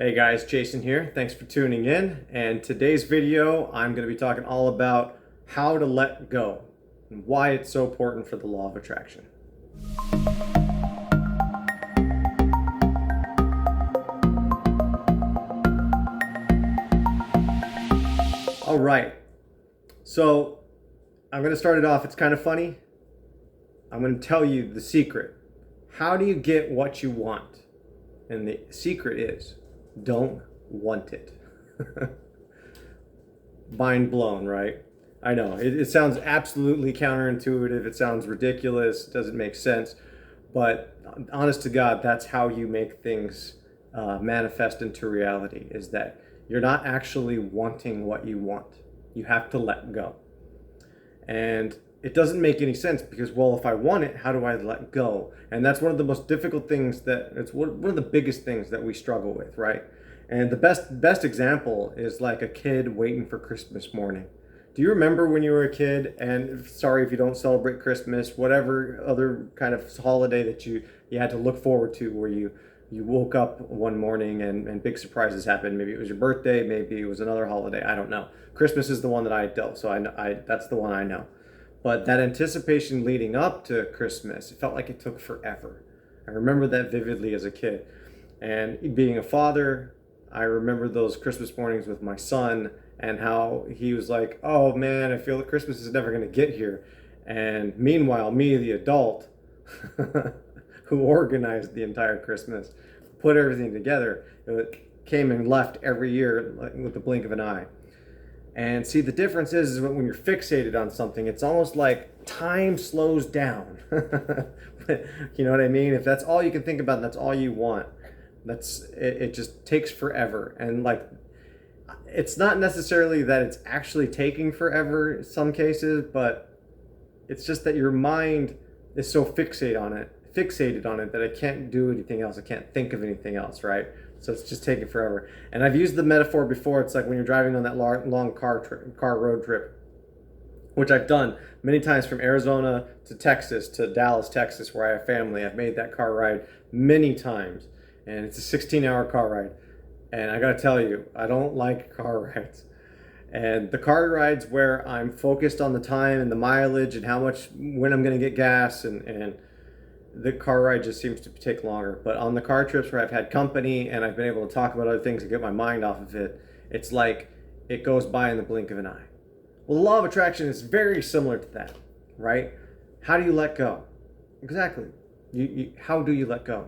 Hey guys, Jason here. Thanks for tuning in. And today's video, I'm going to be talking all about how to let go and why it's so important for the law of attraction. All right. So I'm going to start it off. It's kind of funny. I'm going to tell you the secret. How do you get what you want? And the secret is don't want it. Mind blown, right? I know it sounds absolutely counterintuitive. It sounds ridiculous. It doesn't make sense. But honest to God, that's how you make things manifest into reality, is that you're not actually wanting what you want. You have to let go. And it doesn't make any sense because, well, if I want it, how do I let go? And that's one of the most difficult things it's one of the biggest things that we struggle with, right? And the best example is like a kid waiting for Christmas morning. Do you remember when you were a kid, and sorry if you don't celebrate Christmas, whatever other kind of holiday that you had to look forward to, where you woke up one morning and big surprises happened. Maybe it was your birthday, maybe it was another holiday, I don't know. Christmas is the one that I dealt, so I that's the one I know. But that anticipation leading up to Christmas, it felt like it took forever. I remember that vividly as a kid. And being a father, I remember those Christmas mornings with my son and how he was like, oh man, I feel that Christmas is never going to get here. And meanwhile, me, the adult, who organized the entire Christmas, put everything together, it came and left every year with the blink of an eye. And see, the difference is when you're fixated on something, it's almost like time slows down. You know what I mean? If that's all you can think about and that's all you want, it just takes forever. And like, it's not necessarily that it's actually taking forever in some cases, but it's just that your mind is so fixated on it that I can't do anything else. I can't think of anything else, right? So it's just taking forever. And I've used the metaphor before. It's like when you're driving on that long car road trip, which I've done many times from Arizona to Texas to Dallas, Texas, where I have family. I've made that car ride many times, and it's a 16-hour car ride. And I gotta tell you, I don't like car rides. And the car rides where I'm focused on the time and the mileage and when I'm gonna get gas, and the car ride just seems to take longer. But on the car trips where I've had company and I've been able to talk about other things and get my mind off of it, it's like it goes by in the blink of an eye. Well, the law of attraction is very similar to that, right? How do you let go? Exactly. How do you let go?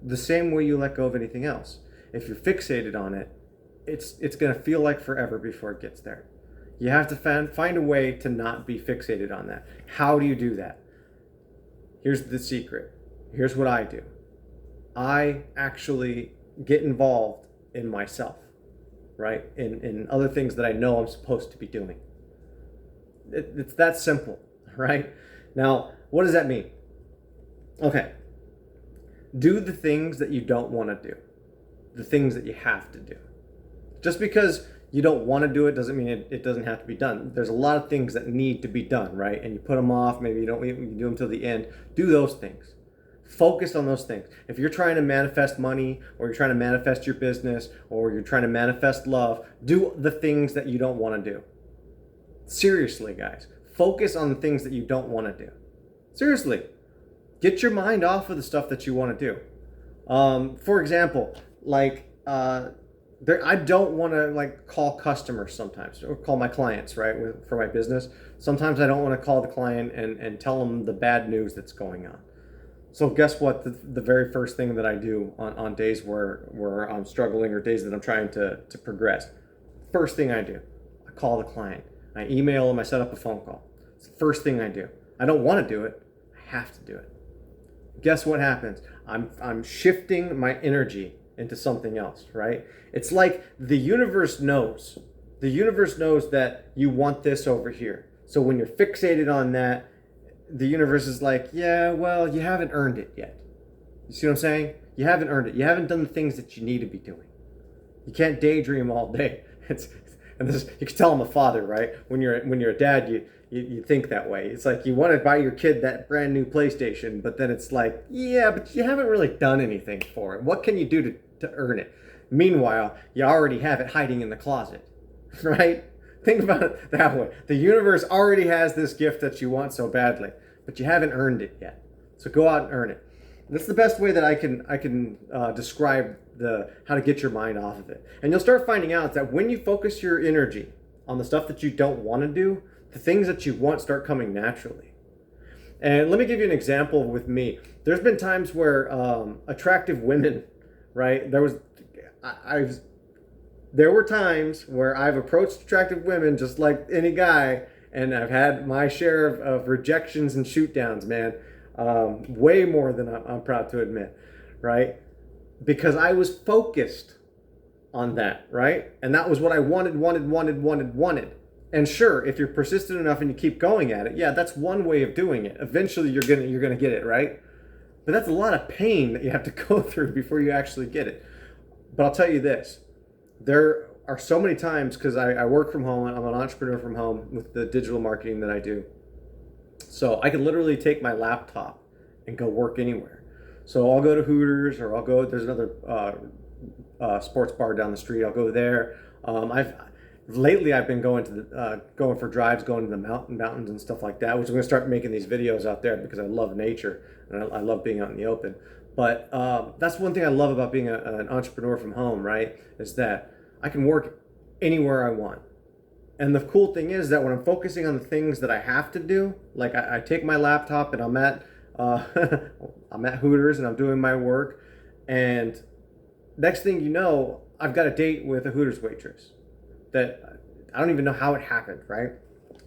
The same way you let go of anything else. If you're fixated on it, it's going to feel like forever before it gets there. You have to find a way to not be fixated on that. How do you do that? Here's the secret. Here's what I do. I actually get involved in myself, right? In other things that I know I'm supposed to be doing. It's that simple, right? Now, what does that mean? Okay. Do the things that you don't want to do. The things that you have to do. Just because you don't want to do it doesn't mean it doesn't have to be done. There's a lot of things that need to be done, right? And you put them off. Maybe you do them till the end. Do those things. Focus on those things. If you're trying to manifest money, or you're trying to manifest your business, or you're trying to manifest love, do the things that you don't want to do. Seriously, guys. Focus on the things that you don't want to do. Seriously. Get your mind off of the stuff that you want to do. For example, like, I don't want to like call customers sometimes, or call my clients, right, for my business. Sometimes I don't want to call the client and tell them the bad news that's going on. So guess what? The very first thing that I do on days where I'm struggling, or days that I'm trying to progress, first thing I do, I call the client. I email them, I set up a phone call. It's the first thing I do. I don't want to do it. I have to do it. Guess what happens? I'm shifting my energy into something else, right? It's like the universe knows. The universe knows that you want this over here. So when you're fixated on that, the universe is like, yeah, well, you haven't earned it yet. You see what I'm saying? You haven't earned it. You haven't done the things that you need to be doing. You can't daydream all day. You can tell I'm a father, right? When you're a dad, you think that way. It's like you want to buy your kid that brand new PlayStation, but then it's like, yeah, but you haven't really done anything for it. What can you do to to earn it. Meanwhile, you already have it hiding in the closet, right? Think about it that way. The universe already has this gift that you want so badly, but you haven't earned it yet. So go out and earn it. That's the best way that I can describe how to get your mind off of it. And you'll start finding out that when you focus your energy on the stuff that you don't want to do, the things that you want start coming naturally. And let me give you an example with me. There's been times where attractive women, right? There were times where I've approached attractive women just like any guy, and I've had my share of rejections and shoot downs, man. Way more than I'm proud to admit, right? Because I was focused on that, right? And that was what I wanted. And sure, if you're persistent enough and you keep going at it, yeah, that's one way of doing it. Eventually you're gonna get it, right? But that's a lot of pain that you have to go through before you actually get it. But I'll tell you this, there are so many times, because I work from home, I'm an entrepreneur from home with the digital marketing that I do. So I can literally take my laptop and go work anywhere. So I'll go to Hooters, or there's another sports bar down the street. I'll go there. Lately I've been going for drives, going to the mountains and stuff like that, which I'm going to start making these videos out there because I love nature and I love being out in the open. But that's one thing I love about being an entrepreneur from home, right? Is that I can work anywhere I want. And the cool thing is that when I'm focusing on the things that I have to do, like I take my laptop and I'm at I'm at Hooters and I'm doing my work, and next thing you know, I've got a date with a Hooters waitress that I don't even know how it happened, right?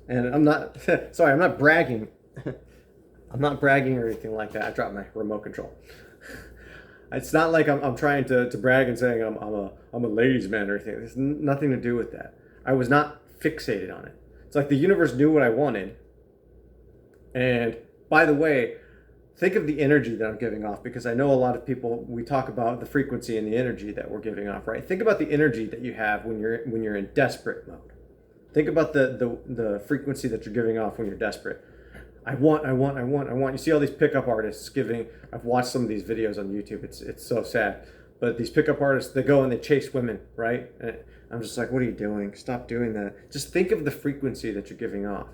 And I'm not sorry, I'm not bragging. I'm not bragging or anything like that. I dropped my remote control. It's not like I'm trying to brag and saying I'm a ladies' man or anything. There's nothing to do with that. I was not fixated on it. It's like the universe knew what I wanted. And by the way, think of the energy that I'm giving off, because I know a lot of people, we talk about the frequency and the energy that we're giving off, right? Think about the energy that you have when you're in desperate mode. Think about the frequency that you're giving off when you're desperate. I want. You see all these pickup artists I've watched some of these videos on YouTube. It's so sad. But these pickup artists, they go and they chase women, right? And I'm just like, what are you doing? Stop doing that. Just think of the frequency that you're giving off.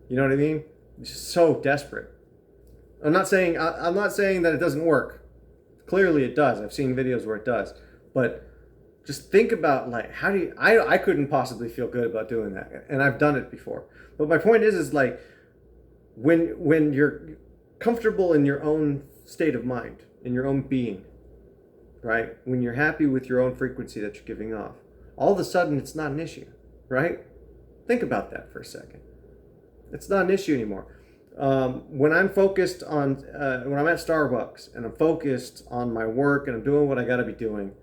You know what I mean? It's just so desperate. I'm not saying that it doesn't work. Clearly it does. I've seen videos where it does. But just think about, like, I couldn't possibly feel good about doing that. And I've done it before. But my point is like, when you're comfortable in your own state of mind, in your own being, right? When you're happy with your own frequency that you're giving off, all of a sudden it's not an issue, right? Think about that for a second. It's not an issue anymore. When I'm focused on, when I'm at Starbucks and I'm focused on my work and I'm doing what I got to be doing,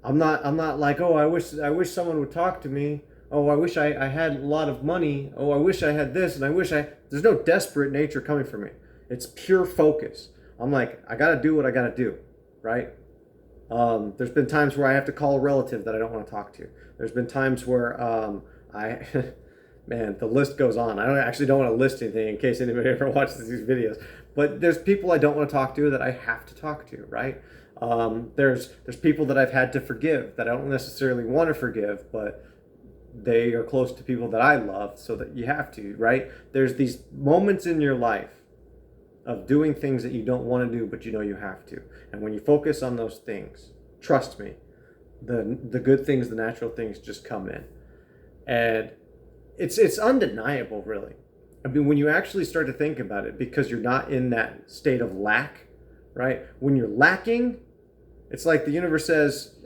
I'm not like, oh, I wish someone would talk to me. Oh, I wish I had a lot of money. Oh, I wish I had this, and there's no desperate nature coming from me. It's pure focus. I'm like, I got to do what I got to do, right? There's been times where I have to call a relative that I don't want to talk to. There's been times where man, the list goes on. I don't want to list anything in case anybody ever watches these videos. But there's people I don't want to talk to that I have to talk to, right? There's people that I've had to forgive that I don't necessarily want to forgive, but they are close to people that I love, so that you have to, right? There's these moments in your life of doing things that you don't want to do, but you know you have to. And when you focus on those things, trust me, the good things, the natural things just come in. And it's undeniable, really. I mean, when you actually start to think about it, because you're not in that state of lack, right? When you're lacking, it's like the universe says,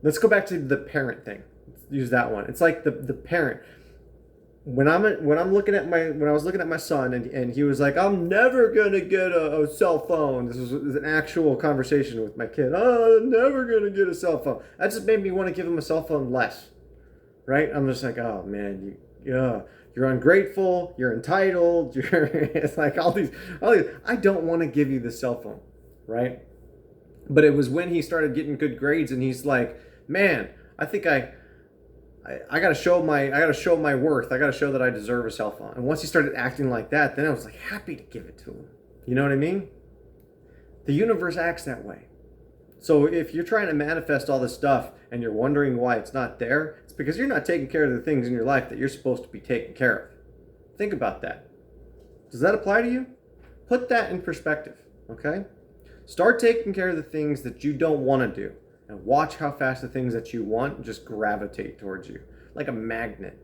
let's go back to the parent thing. Let's use that one. It's like the parent. When I was looking at my son, and he was like, I'm never gonna get a cell phone. This was an actual conversation with my kid. Oh, I'm never gonna get a cell phone. That just made me want to give him a cell phone less. Right? I'm just like, oh man, you're ungrateful, you're entitled, it's like all these, I don't want to give you the cell phone, right? But it was when he started getting good grades and he's like, man, I think I gotta show my worth. I gotta show that I deserve a cell phone. And once he started acting like that, then I was like happy to give it to him. You know what I mean? The universe acts that way. So if you're trying to manifest all this stuff and you're wondering why it's not there, it's because you're not taking care of the things in your life that you're supposed to be taking care of. Think about that. Does that apply to you? Put that in perspective, okay? Start taking care of the things that you don't want to do, and watch how fast the things that you want just gravitate towards you, like a magnet,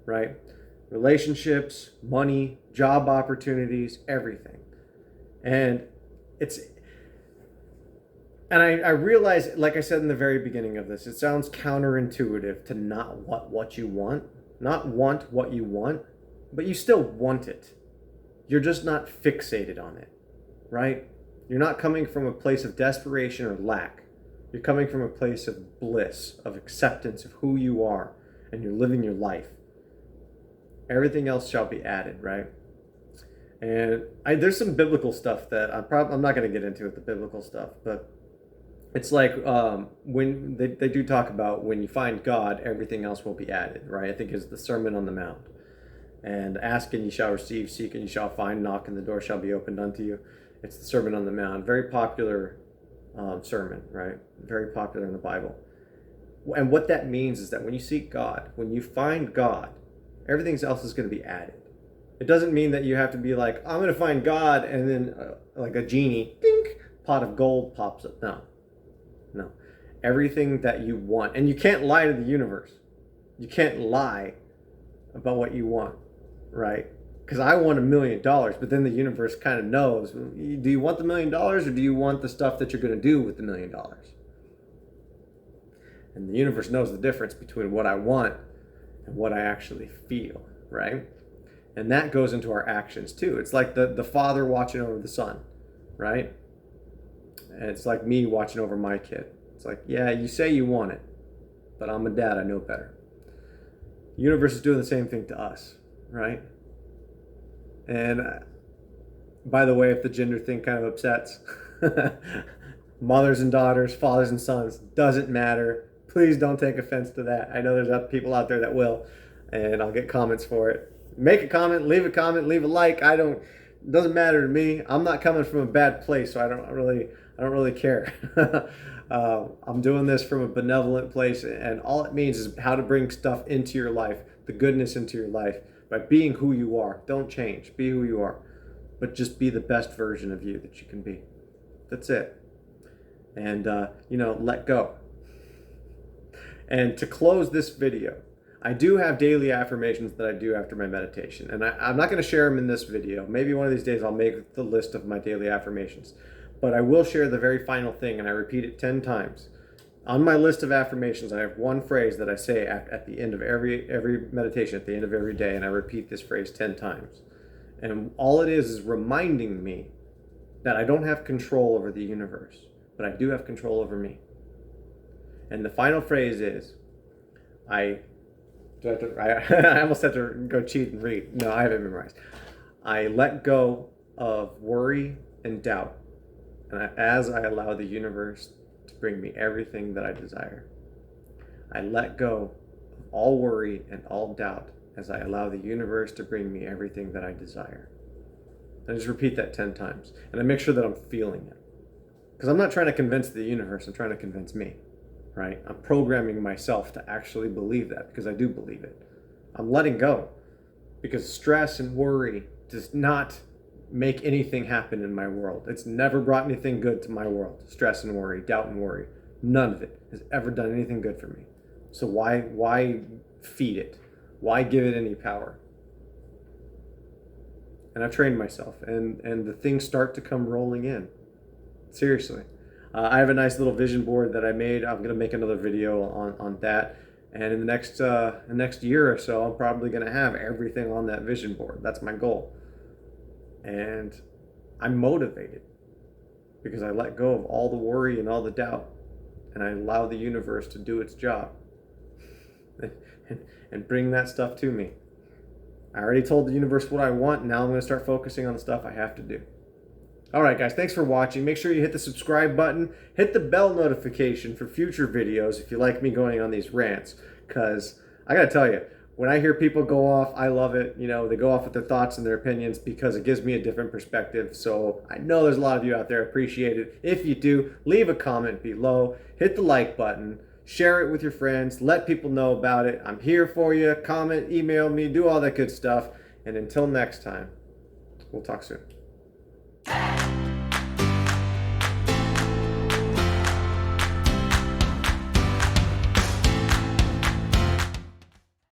right? Relationships, money, job opportunities, everything. And I realize, like I said in the very beginning of this, it sounds counterintuitive to not want what you want, not want what you want, but you still want it. You're just not fixated on it, right? You're not coming from a place of desperation or lack. You're coming from a place of bliss, of acceptance of who you are, and you're living your life. Everything else shall be added, right? And there's some biblical stuff that I'm not going to get into with the biblical stuff, but it's like when they do talk about when you find God, everything else will be added, right? I think it's the Sermon on the Mount. And ask and you shall receive, seek and you shall find, knock and the door shall be opened unto you. It's the Sermon on the Mount. Very popular sermon, right? Very popular in the Bible. And what that means is that when you seek God, when you find God, everything else is going to be added. It doesn't mean that you have to be like, I'm going to find God, and then like a genie, dink, pot of gold pops up. No. Everything that you want. And you can't lie to the universe. You can't lie about what you want, right? Because I want $1 million, but then the universe kind of knows, do you want the $1 million or do you want the stuff that you're going to do with the $1 million? And the universe knows the difference between what I want and what I actually feel, right? And that goes into our actions too. It's like the father watching over the son, right? And it's like me watching over my kid. It's like, yeah, you say you want it, but I'm a dad, I know better. The universe is doing the same thing to us, right? And by the way, if the gender thing kind of upsets, mothers and daughters, fathers and sons, doesn't matter. Please don't take offense to that. I know there's other people out there that will, and I'll get comments for it. Make a comment, leave a like. It doesn't matter to me. I'm not coming from a bad place, so I don't really care. I'm doing this from a benevolent place, and all it means is how to bring stuff into your life, the goodness into your life, by being who you are. Don't change. Be who you are. But just be the best version of you that you can be. That's it. And, let go. And to close this video, I do have daily affirmations that I do after my meditation. And I'm not going to share them in this video. Maybe one of these days I'll make the list of my daily affirmations. But I will share the very final thing, and I repeat it 10 times. On my list of affirmations, I have one phrase that I say at the end of every meditation, at the end of every day, and I repeat this phrase 10 times. And all it is reminding me that I don't have control over the universe, but I do have control over me. And the final phrase is, I almost have to go cheat and read. No, I have it memorized. I let go of worry and doubt, and as I allow the universe to bring me everything that I desire. I let go of all worry and all doubt as I allow the universe to bring me everything that I desire. I just repeat that 10 times, and I make sure that I'm feeling it. Because I'm not trying to convince the universe, I'm trying to convince me, right? I'm programming myself to actually believe that, because I do believe it. I'm letting go, because stress and worry does not make anything happen in my world. It's never brought anything good to my world. Stress and worry, doubt and worry. None of it has ever done anything good for me. So why feed it? Why give it any power? And I've trained myself, and the things start to come rolling in. Seriously. I have a nice little vision board that I made. I'm going to make another video on that. And in the next year or so, I'm probably going to have everything on that vision board. That's my goal. And I'm motivated because I let go of all the worry and all the doubt, and I allow the universe to do its job and bring that stuff to me. I already told the universe what I want. Now I'm going to start focusing on the stuff I have to do. All right, guys, thanks for watching. Make sure you hit the subscribe button. Hit the bell notification for future videos if you like me going on these rants. Because I got to tell you, when I hear people go off, I love it. You know, they go off with their thoughts and their opinions because it gives me a different perspective. So I know there's a lot of you out there appreciate it. If you do, leave a comment below, hit the like button, share it with your friends, let people know about it. I'm here for you. Comment, email me, do all that good stuff. And until next time, we'll talk soon.